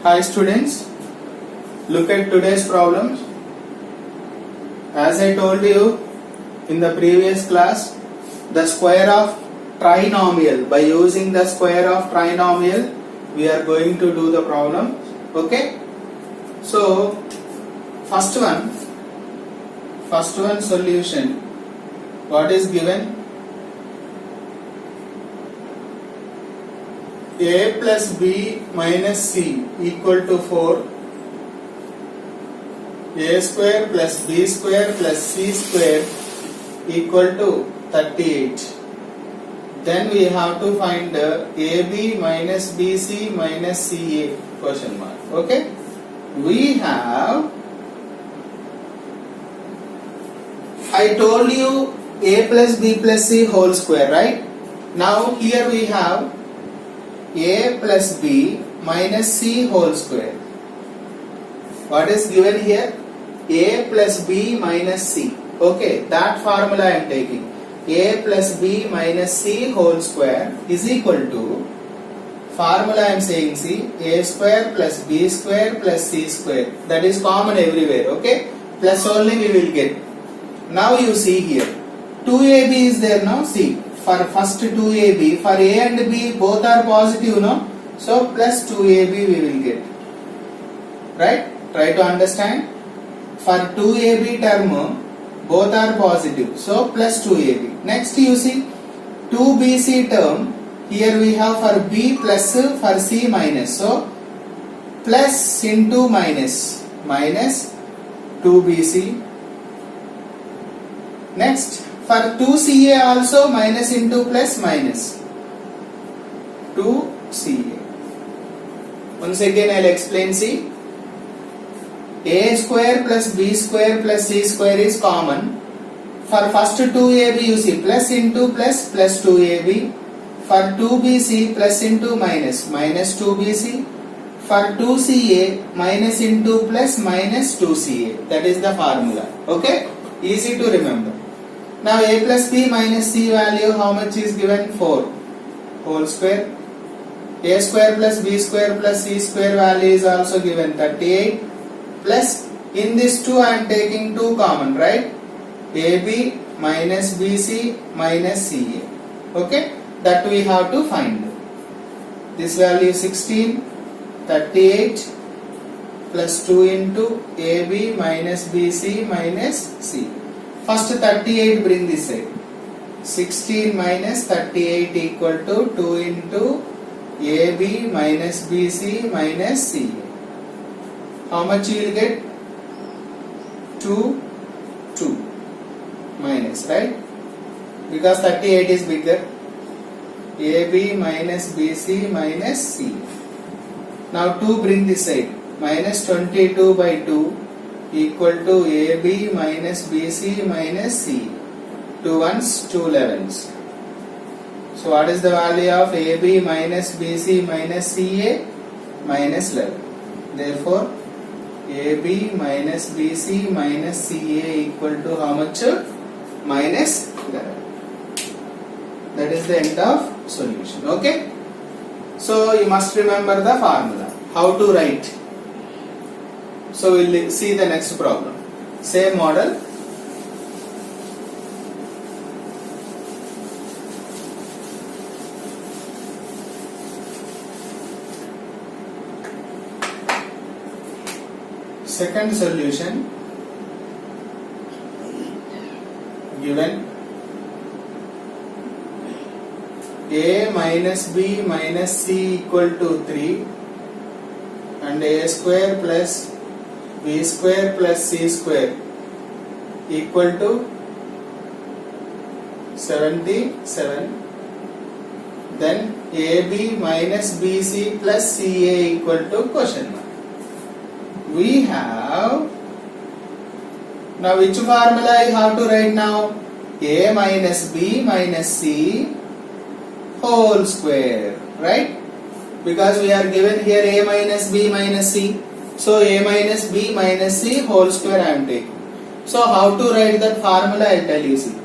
Hi students, look at today's problem. As I told you in the previous class, the square of trinomial, by using the square of trinomial we are going to do the problem. Okay, so first one solution. What is given? A plus B minus C equal to 4. A square plus B square plus C square equal to 38. Then we have to find AB minus BC minus CA question mark. Okay, we have, I told you A plus B plus C whole square, right? Now here we have A plus B minus C whole square. What is given here? A plus B minus C. Okay, that formula I am taking. A plus B minus C whole square is equal to, formula I am saying, see, A square plus B square plus C square. That is common everywhere. Okay, plus only we will get. Now you see here 2AB is there now. See, for first 2AB, for A and B both are positive, no? So plus 2AB we will get. Right? Try to understand. For 2AB term both are positive, so plus 2AB. Next you see 2BC term, here we have for B plus, for C minus. So plus into minus, minus 2BC. Next for 2CA also minus into plus minus 2CA. Once again I will explain. See, A square plus B square plus C square is common. For first 2AB you see plus into plus, plus 2AB. For 2BC plus into minus, minus 2BC. For 2CA minus into plus, minus 2CA. That is the formula. Okay, easy to remember. Now A plus B minus C value how much is given? 4 whole square. A square plus B square plus C square value is also given 38. Plus in this 2 I am taking 2 common, right? AB minus BC minus CA. Okay, that we have to find. This value 16, 38 plus 2 into AB minus BC minus C. First 38 bring this side. 16 minus 38 equal to 2 into AB minus BC minus CA. How much you will get? 2 minus, right? Because 38 is bigger. AB minus BC minus C. Now 2 bring this side. Minus 22 by 2 equal to AB minus BC minus C. 2 ones, 2 11s. So what is the value of AB minus BC minus CA? Minus 11. Therefore AB minus BC minus CA equal to how much? Minus 11. That is the end of solution. Okay. So you must remember the formula. How to write. So we will see the next problem. Same model. Second solution given A minus B minus C equal to 3 and A square plus B square plus C square equal to 77. Then AB minus BC plus CA equal to question mark. We have, now which formula I have to write now? A minus B minus C whole square, right? Because we are given here A minus B minus C. So A minus B minus C whole square I am taking. So how to write that formula I will tell you. See,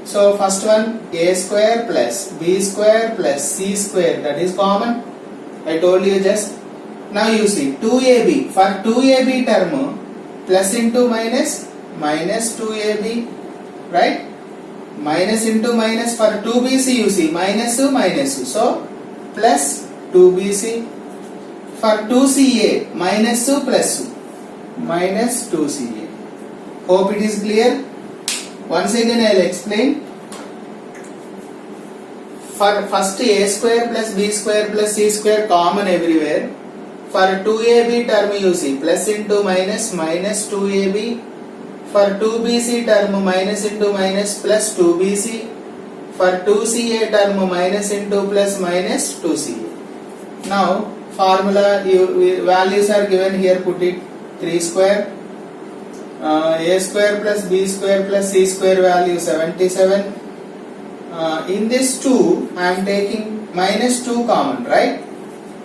So first one, a square plus b square plus c square, that is common. I told you just. Now you see 2ab. For 2ab term, plus into minus, minus 2ab, right? Minus into minus. For 2bc you see minus, minus. So plus 2bc. For 2ca, minus, plus, minus 2ca. Hope it is clear. Once again I will explain. For first a square plus b square plus c square common everywhere. For 2ab term you see plus into minus, minus 2ab. For 2bc term minus into minus plus 2bc. For 2ca term minus into plus minus 2ca. Now formula values are given here, put it. 3 square, a square plus b square plus c square value 77. In this 2 I am taking minus 2 common, right?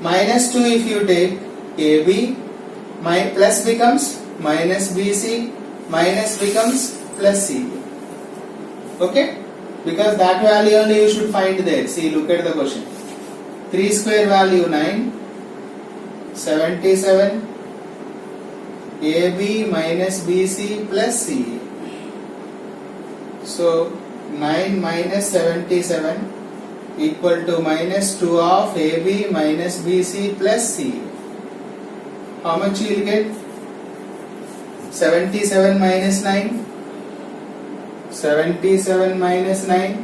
Minus 2 if you take ab, my plus becomes minus bc, minus becomes plus c. Okay? Because that value only you should find there. See, look at the question. 3 square value 9, 77, AB minus BC plus CA. So 9 minus 77 equal to minus 2 of AB minus BC plus CA. How much you will get? 77 minus 9. 77 minus 9.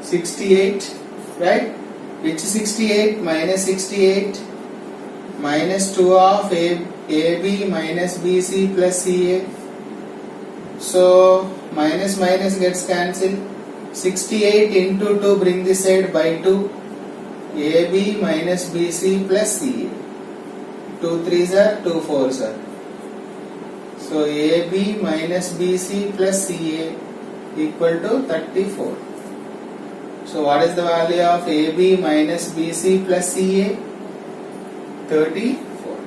68, right? Which 68? Minus 68 minus 2 of AB minus BC plus CA. So minus minus gets cancelled. 68 into 2, bring this side by 2. AB minus BC plus CA. 2 3s are 2 4s are. So AB minus BC plus CA equal to 34. So what is the value of AB minus BC plus CA? 34.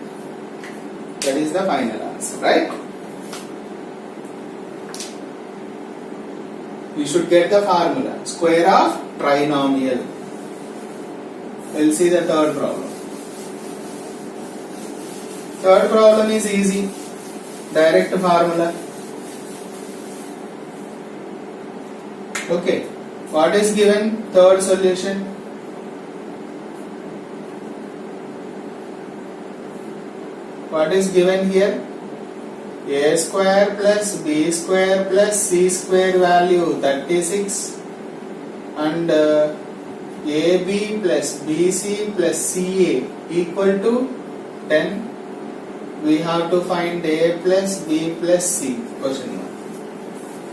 That is the final answer, right? We should get the formula. Square of trinomial. We'll see the third problem. Third problem is easy. Direct formula. Okay. What is given? Third solution. What is given here? A square plus b square plus c square value 36 and AB plus BC plus CA equal to 10. We have to find A plus B plus C. Question mark.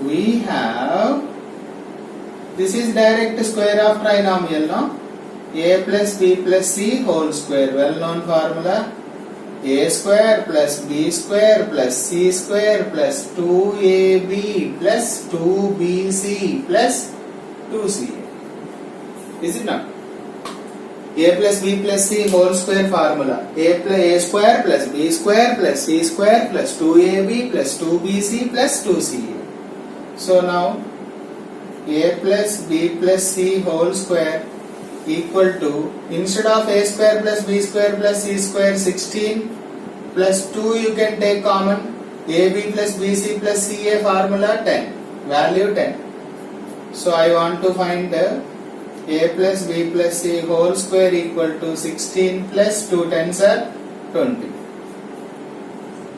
We have, this is direct square of trinomial, no? A plus B plus C whole square, well known formula. A square plus B square plus C square plus 2AB plus 2BC plus 2CA. Is it not? A plus B plus C whole square formula. A square plus B square plus C square plus 2AB plus 2BC plus 2CA. So now A plus B plus C whole square equal to, instead of A square plus B square plus C square 16 plus 2 you can take common, AB plus BC plus CA formula 10, value 10. So I want to find the A plus B plus C whole square equal to 16 plus 2 tens are 20.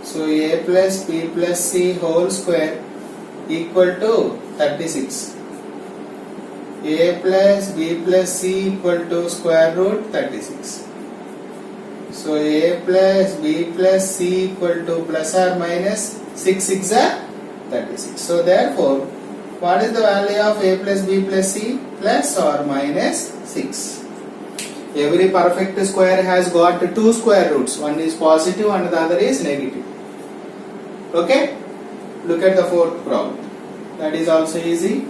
So A plus B plus C whole square equal to 36. A plus B plus C equal to square root 36. So A plus B plus C equal to plus or minus 6 6 are 36. So therefore, what is the value of A plus B plus C? Plus or minus 6. Every perfect square has got 2 square roots. One is positive and the other is negative. Okay? Look at the fourth problem. That is also easy.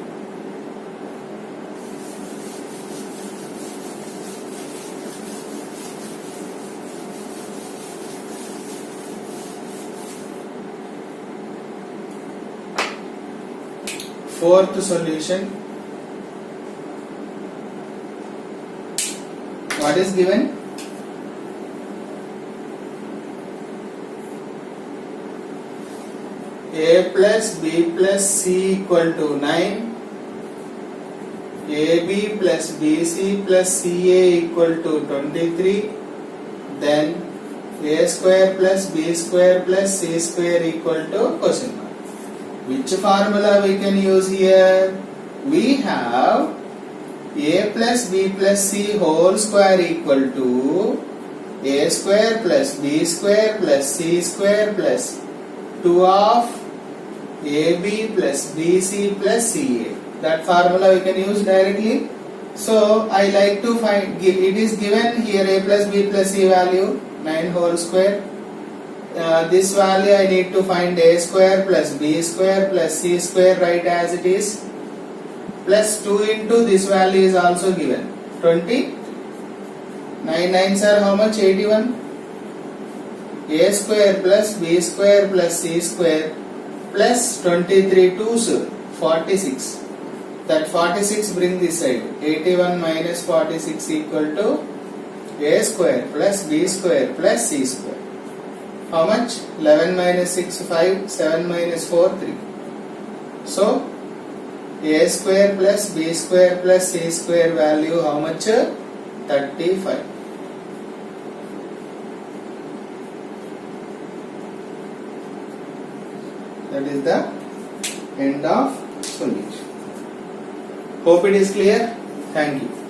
Fourth solution. What is given? A plus B plus C equal to 9, AB plus BC plus CA equal to 23, then A square plus B square plus C square equal to question mark. Which formula we can use here? We have A plus B plus C whole square equal to A square plus B square plus C square plus 2 of AB plus BC plus CA. That formula we can use directly. So I like to find, it is given here A plus B plus C value 9 whole square. This value I need to find A square plus B square plus C square, right as it is, plus 2 into this value is also given 20. 9 nines are how much? 81. A square plus B square plus C square plus 23 2s 46. That 46 bring this side. 81 minus 46 equal to A square plus B square plus C square. How much? 11 minus 6 5, 7 minus 4 3. So A square plus B square plus C square value how much? 35. That is the end of solution. Hope it is clear. Thank you.